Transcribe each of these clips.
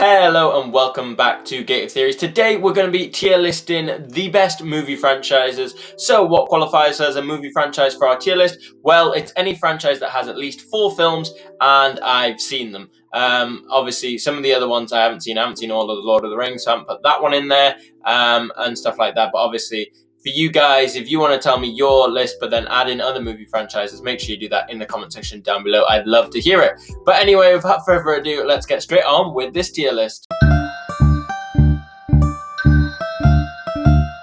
Hello and welcome back to Gate of Theories. Today we're going to be tier listing the best movie franchises. So what qualifies as a movie franchise for our tier list? Well, it's any franchise that has at least 4 films and I've seen them. Obviously some of the other ones I haven't seen. I haven't seen all of the Lord of the Rings, so I haven't put that one in there and stuff like that. But obviously for you guys, if you want to tell me your list but then add in other movie franchises, make sure you do that in the comment section down below. I'd love to hear it. But anyway, without further ado, let's get straight on with this tier list.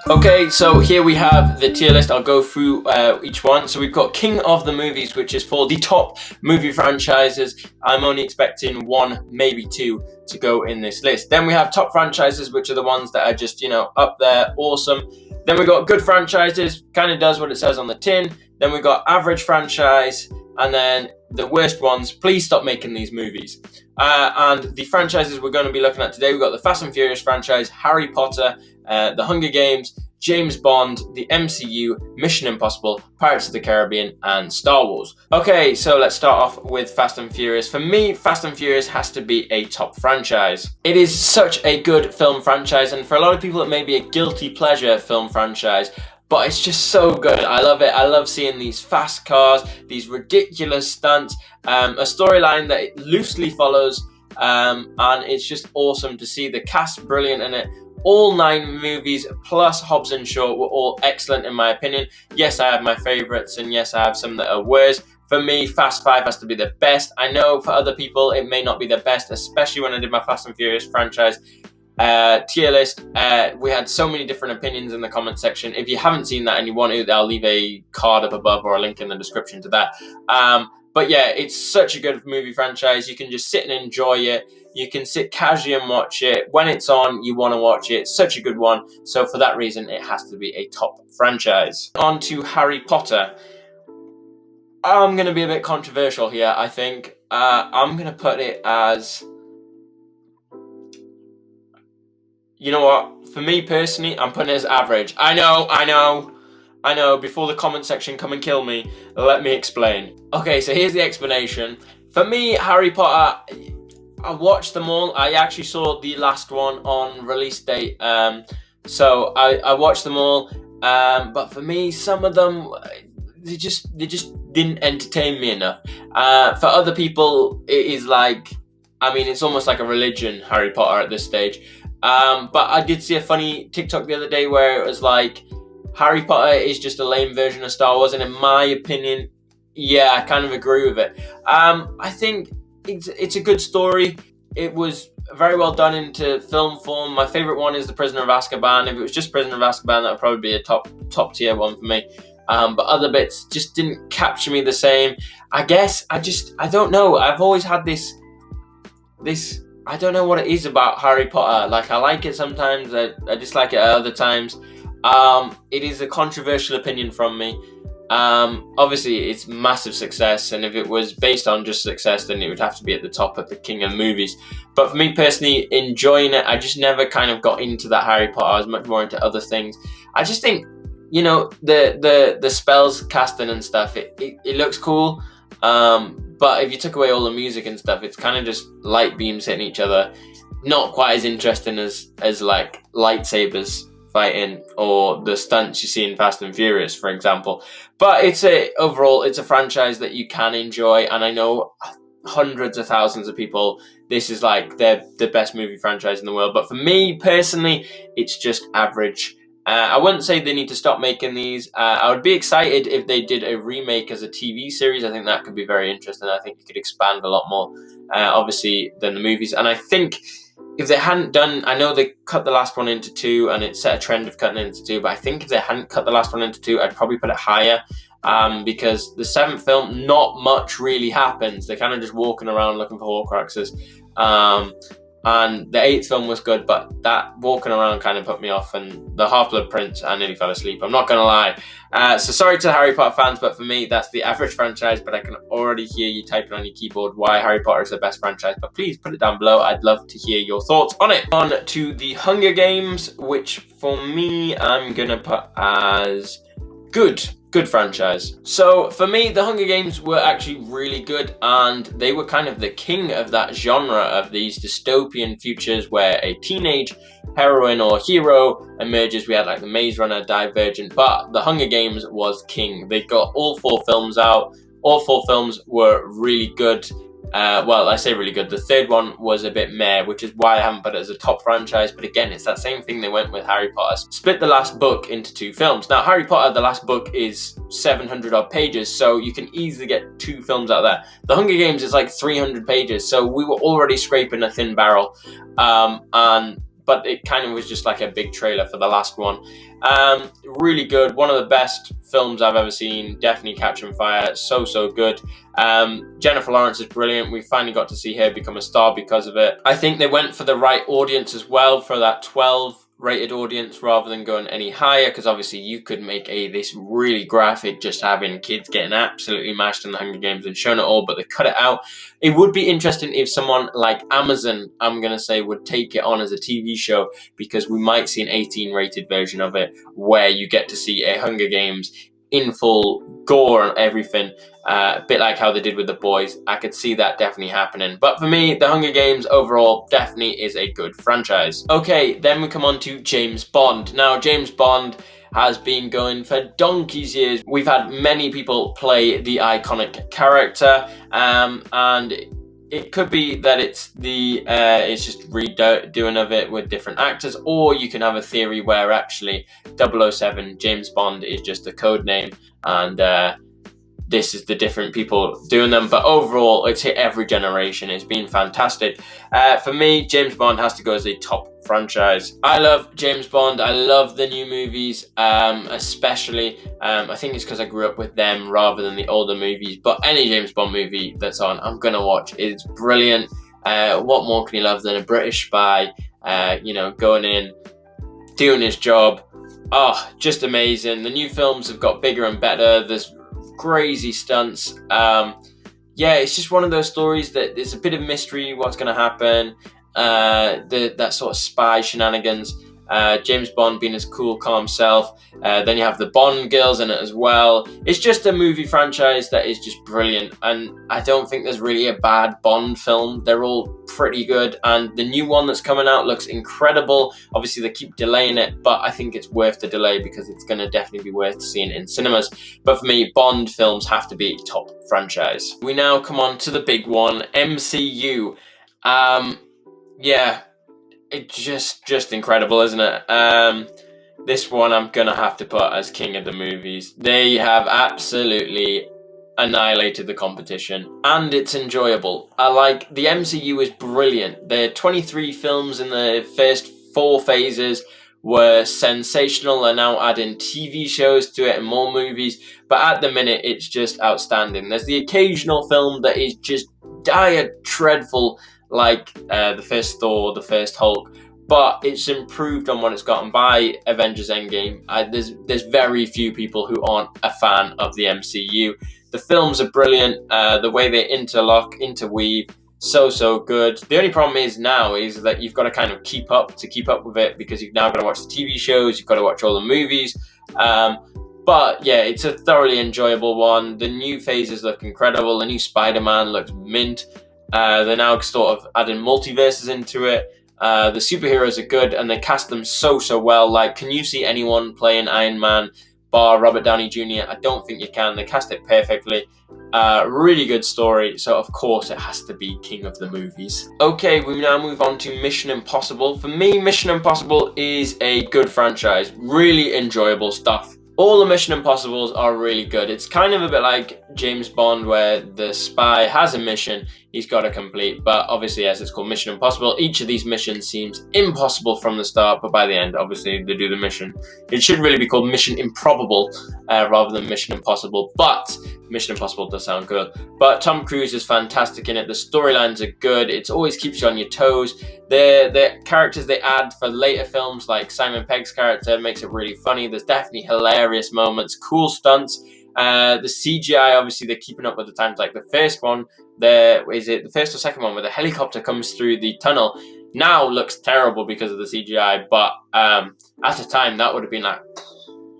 Okay, so here we have the tier list. I'll go through each one. So we've got King of the Movies, which is for the top movie franchises. I'm only expecting 1, maybe 2 to go in this list. Then we have top franchises, which are the ones that are just, up there, awesome. Then we got good franchises, kind of does what it says on the tin. Then we got average franchise, and then the worst ones, please stop making these movies. And the franchises we're going to be looking at today, we've got the Fast and Furious franchise, Harry Potter, The Hunger Games, James Bond, the MCU, Mission Impossible, Pirates of the Caribbean, and Star Wars. Okay, so let's start off with Fast and Furious. For me, Fast and Furious has to be a top franchise. It is such a good film franchise, and for a lot of people it may be a guilty pleasure film franchise, but it's just so good. I love it. I love seeing these fast cars, these ridiculous stunts, a storyline that it loosely follows, and it's just awesome to see. The cast brilliant in it. All 9 movies plus Hobbs and Shaw were all excellent in my opinion. Yes, I have my favourites, and yes, I have some that are worse. For me, Fast 5 has to be the best. I know for other people it may not be the best, especially when I did my Fast and Furious franchise tier list. We had so many different opinions in the comment section. If you haven't seen that and you want to, I'll leave a card up above or a link in the description to that. But yeah, it's such a good movie franchise. You can just sit and enjoy it. You can sit casually and watch it. When it's on, you want to watch it. It's such a good one. So for that reason, it has to be a top franchise. On to Harry Potter. I'm going to be a bit controversial here, I think. I'm going to put it as... You know what? For me personally, I'm putting it as average. I know. Before the comment section come and kill me, let me explain. Okay, so here's the explanation. For me, Harry Potter... I watched them all. I actually saw the last one on release date. So I watched them all. But for me, some of them, they just didn't entertain me enough. For other people, it is like, it's almost like a religion, Harry Potter at this stage. But I did see a funny TikTok the other day where it was like, Harry Potter is just a lame version of Star Wars. And in my opinion, yeah, I kind of agree with it. I think it's a good story. It was very well done into film form. My favourite one is The Prisoner of Azkaban. If it was just Prisoner of Azkaban, that would probably be a top tier one for me. But other bits just didn't capture me the same. I guess I don't know. I've always had this I don't know what it is about Harry Potter. Like, I like it sometimes, I dislike it at other times. It is a controversial opinion from me. Obviously it's massive success, and if it was based on just success, then it would have to be at the top of the king of movies. But for me personally, enjoying it, I just never kind of got into that Harry Potter. I was much more into other things. I just think, the spells casting and stuff, it looks cool. But if you took away all the music and stuff, it's kind of just light beams hitting each other. Not quite as interesting as like lightsabers fighting or the stunts you see in Fast and Furious, for example. But overall it's a franchise that you can enjoy, and I know hundreds of thousands of people, this is like the best movie franchise in the world. But for me personally, it's just average. I wouldn't say they need to stop making these. I would be excited if they did a remake as a TV series. I think that could be very interesting. I think you could expand a lot more, obviously, than the movies. And I think if they hadn't done, I know they cut the last one into 2 and it set a trend of cutting it into 2, but I think if they hadn't cut the last one into 2, I'd probably put it higher, because the 7th film, not much really happens. They're kind of just walking around looking for Horcruxes. And the 8th film was good, but that walking around kind of put me off, and the Half-Blood Prince, I nearly fell asleep, I'm not going to lie. So sorry to the Harry Potter fans, but for me, that's the average franchise. But I can already hear you typing on your keyboard why Harry Potter is the best franchise. But please put it down below. I'd love to hear your thoughts on it. On to The Hunger Games, which for me, I'm going to put as good franchise. So for me, The Hunger Games were actually really good, and they were kind of the king of that genre of these dystopian futures where a teenage heroine or hero emerges. We had like the Maze Runner, Divergent, but The Hunger Games was king. They got all 4 films out. All 4 films were really good. Well, I say really good. The third one was a bit meh, which is why I haven't put it as a top franchise. But again, it's that same thing they went with Harry Potter. Split the last book into 2 films. Now, Harry Potter, the last book is 700 odd pages, so you can easily get 2 films out there. The Hunger Games is like 300 pages, so we were already scraping a thin barrel. But it kind of was just like a big trailer for the last one. Really good. One of the best films I've ever seen. Definitely Catching Fire. So good. Jennifer Lawrence is brilliant. We finally got to see her become a star because of it. I think they went for the right audience as well, for that 12 rated audience rather than going any higher, because obviously you could make this really graphic, just having kids getting absolutely mashed in the Hunger Games and showing it all, but they cut it out. It would be interesting if someone like Amazon, I'm going to say, would take it on as a TV show, because we might see an 18 rated version of it where you get to see a Hunger Games in full gore and everything, a bit like how they did with The Boys. I could see that definitely happening. But for me, The Hunger Games overall definitely is a good franchise. Okay, then we come on to James Bond. Now, James Bond has been going for donkey's years. We've had many people play the iconic character, and it could be that it's just redoing of it with different actors, or you can have a theory where actually 007 James Bond is just a code name, and this is the different people doing them. But overall, it's hit every generation. It's been fantastic. For me, James Bond has to go as a top franchise. I love James Bond. I love the new movies, especially. I think it's because I grew up with them rather than the older movies. But any James Bond movie that's on, I'm gonna watch. It's brilliant. What more can you love than a British spy? Going in, doing his job. Oh, just amazing. The new films have got bigger and better. There's crazy stunts. It's just one of those stories that there's a bit of mystery what's going to happen. That sort of spy shenanigans. James Bond being his cool, calm self. Then you have the Bond girls in it as well. It's just a movie franchise that is just brilliant, and I don't think there's really a bad Bond film. They're all pretty good, and the new one that's coming out looks incredible. Obviously, they keep delaying it, but I think it's worth the delay because it's going to definitely be worth seeing in cinemas. But for me, Bond films have to be top franchise. We now come on to the big one, MCU. It's just incredible, isn't it? This one I'm gonna have to put as king of the movies. They have absolutely annihilated the competition, and it's enjoyable. The MCU is brilliant. The 23 films in the first 4 phases were sensational. They're now adding TV shows to it and more movies, but at the minute it's just outstanding. There's the occasional film that is just dire dreadful, like the first Thor, the first Hulk, but it's improved on what it's gotten by Avengers Endgame. There's very few people who aren't a fan of the MCU. The films are brilliant. The way they interweave, so good. The only problem is that you've got to kind of keep up with it, because you've now got to watch the TV shows, you've got to watch all the movies. But yeah, it's a thoroughly enjoyable one. The new phases look incredible. The new Spider-Man looks mint. They're now sort of adding multiverses into it. The superheroes are good, and they cast them so well. Like, can you see anyone playing Iron Man bar Robert Downey Jr.? I don't think you can. They cast it perfectly. Really good story, so of course it has to be king of the movies. Okay, we now move on to Mission Impossible. For me, Mission Impossible is a good franchise. Really enjoyable stuff. All the Mission Impossibles are really good. It's kind of a bit like James Bond, where the spy has a mission he's got to complete, but obviously, as it's called Mission Impossible, each of these missions seems impossible from the start, but by the end, obviously, they do the mission. It should really be called Mission Improbable rather than Mission Impossible, but Mission Impossible does sound good. But Tom Cruise is fantastic in it. The storylines are good. It always keeps you on your toes. The characters they add for later films, like Simon Pegg's character, makes it really funny. There's definitely hilarious moments, cool stunts. The CGI, obviously, they're keeping up with the times. Like the first one, the first or second one, where the helicopter comes through the tunnel, now looks terrible because of the CGI. But at the time, that would have been like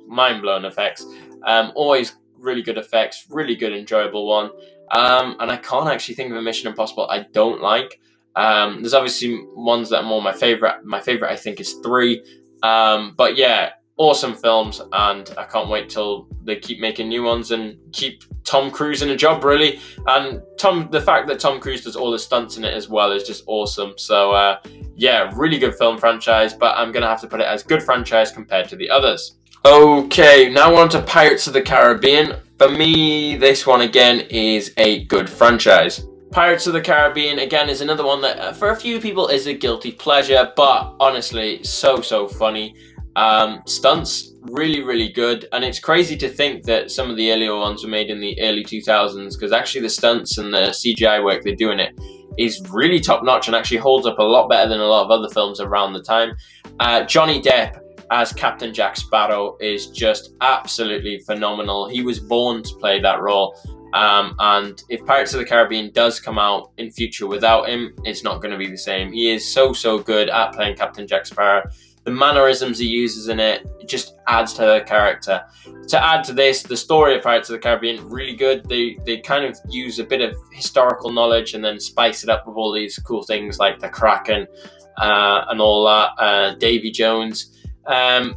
mind-blowing effects. Always really good effects, really good, enjoyable one. And I can't actually think of a Mission Impossible I don't like. There's obviously ones that are more my favorite. My favorite, I think, is 3. But yeah, awesome films, and I can't wait till they keep making new ones and keep Tom Cruise in a job, really. And the fact that Tom Cruise does all the stunts in it as well is just awesome. So yeah, really good film franchise, but I'm gonna have to put it as good franchise compared to the others. Okay, now on to Pirates of the Caribbean. For me, this one again is a good franchise. Pirates of the Caribbean again is another one that for a few people is a guilty pleasure, but honestly, so funny. Stunts really good, and it's crazy to think that some of the earlier ones were made in the early 2000s, because actually the stunts and the CGI work they do in it is really top notch and actually holds up a lot better than a lot of other films around the time. Johnny Depp as Captain Jack Sparrow is just absolutely phenomenal. He was born to play that role. And if Pirates of the Caribbean does come out in future without him, it's not going to be the same. He is so good at playing Captain Jack Sparrow. The mannerisms he uses in it just adds to the character. To add to this, the story of Pirates of the Caribbean, really good. They kind of use a bit of historical knowledge and then spice it up with all these cool things like the Kraken and all that, Davy Jones.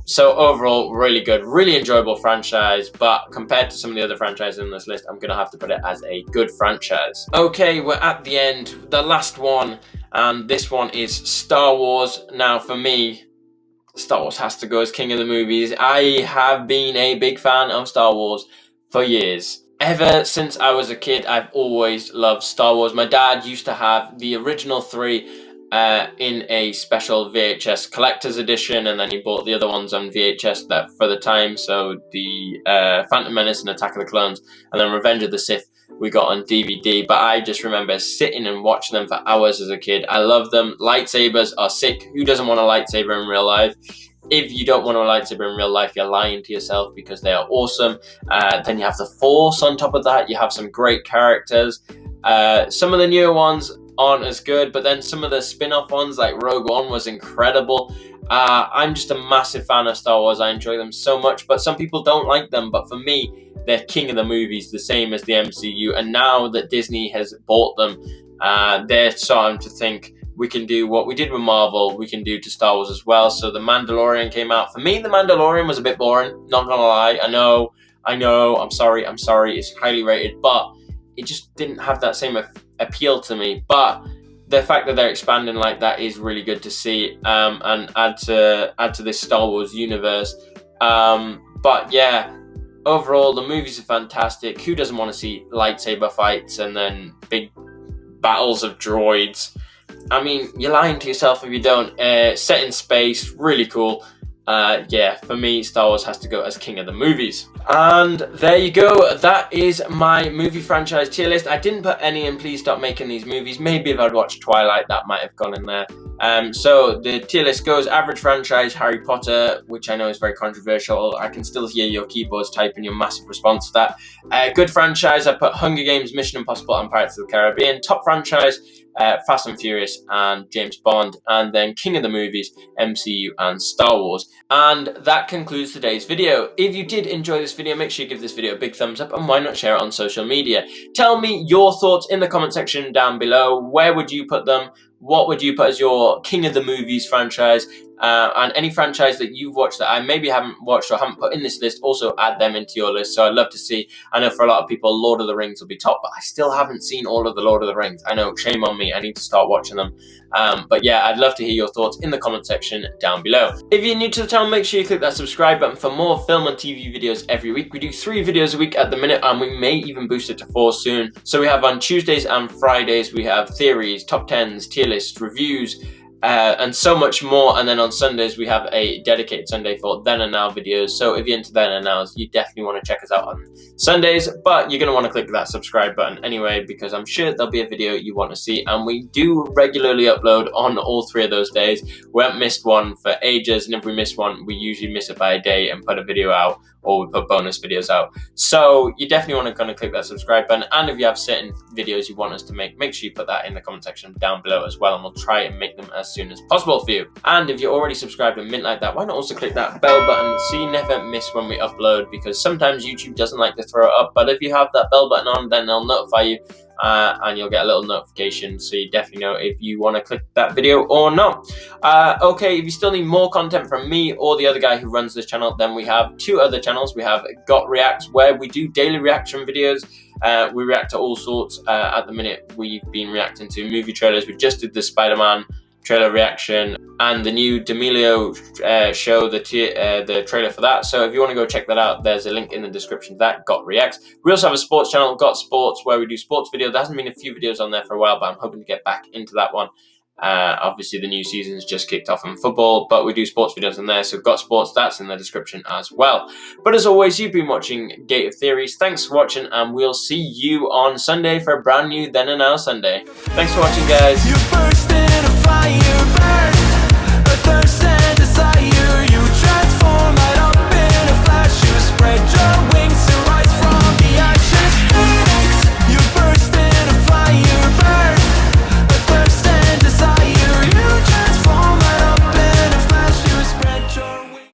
So overall, really good, really enjoyable franchise, but compared to some of the other franchises in this list, I'm going to have to put it as a good franchise. Okay, we're at the end, the last one, and this one is Star Wars. Now for me, Star Wars has to go as king of the movies. I have been a big fan of Star Wars for years. Ever since I was a kid, I've always loved Star Wars. My dad used to have the original 3 in a special VHS collector's edition, and then he bought the other ones on VHS that for the time. So the Phantom Menace and Attack of the Clones, and then Revenge of the Sith we got on DVD. But I just remember sitting and watching them for hours as a kid. I love them. Lightsabers are sick. Who doesn't want a lightsaber in real life? If you don't want a lightsaber in real life, you're lying to yourself, because they are awesome. Then you have the Force on top of that. You have some great characters. Some of the newer ones aren't as good, but then some of the spin-off ones like Rogue One was incredible. I'm just a massive fan of Star Wars. I enjoy them so much, but some people don't like them. But for me, they're king of the movies, the same as the MCU. And now that Disney has bought them, they're starting to think we can do what we did with Marvel, we can do to Star Wars as well. So The Mandalorian came out. For me, The Mandalorian was a bit boring, not gonna lie. I know, I'm sorry, it's highly rated, but it just didn't have that same appeal to me. But the fact that they're expanding like that is really good to see, and add to this Star Wars universe. But yeah, overall the movies are fantastic. Who doesn't want to see lightsaber fights and then big battles of droids? I mean, you're lying to yourself if you don't. Set in space, really cool. Yeah, for me, Star Wars has to go as king of the movies. And there you go. That is my movie franchise tier list. I didn't put any in Please Stop Making These Movies. Maybe if I'd watched Twilight, that might have gone in there. So the tier list goes: average franchise, Harry Potter, which I know is very controversial. I can still hear your keyboards typing your massive response to that. Good franchise, I put Hunger Games, Mission Impossible, and Pirates of the Caribbean. Top franchise, Fast and Furious and James Bond. And then king of the movies, MCU and Star Wars. And that concludes today's video. If you did enjoy this video, make sure you give this video a big thumbs up, and why not share it on social media. Tell me your thoughts in the comment section down below. Where would you put them? What would you put as your king of the movies franchise? And any franchise that you've watched that I maybe haven't watched or haven't put in this list, also add them into your list. So I'd love to see. I know for a lot of people, Lord of the Rings will be top, but I still haven't seen all of the Lord of the Rings. I know, shame on me. I need to start watching them. But yeah, I'd love to hear your thoughts in the comment section down below. If you're new to the channel, make sure you click that subscribe button for more film and TV videos every week. We do 3 videos a week at the minute, and we may even boost it to 4 soon. So we have on Tuesdays and Fridays, we have theories, top 10s, tier lists, reviews, and so much more. And then on Sundays we have a dedicated Sunday for then and now videos. So if you're into then and nows, you definitely want to check us out on Sundays, but you're going to want to click that subscribe button anyway, because I'm sure there'll be a video you want to see, and we do regularly upload on all 3 of those days. We haven't missed one for ages, and if we miss one, we usually miss it by a day and put a video out or we put bonus videos out. So you definitely want to kind of click that subscribe button, and if you have certain videos you want us to make sure you put that in the comment section down below as well, and we'll try and make them as soon as possible for you. And if you're already subscribed and mint like that, why not also click that bell button so you never miss when we upload, because sometimes YouTube doesn't like to throw it up, but if you have that bell button on, then they'll notify you and you'll get a little notification, so you definitely know if you want to click that video or not. Okay, if you still need more content from me or the other guy who runs this channel, then we have two other channels. We have Got Reacts, where we do daily reaction videos. We react to all sorts. At the minute, we've been reacting to movie trailers. We just did the Spider-Man trailer reaction and the new D'Amelio show, the trailer for that. So if you want to go check that out, there's a link in the description to that, Got Reacts. We also have a sports channel, Got Sports, where we do sports videos. There hasn't been a few videos on there for a while, but I'm hoping to get back into that one. Obviously the new season's just kicked off in football, but we do sports videos on there, so Got Sports, that's in the description as well. But as always, you've been watching Gate of Theories. Thanks for watching, and we'll see you on Sunday for a brand new Then and Now Sunday. Thanks for watching, guys.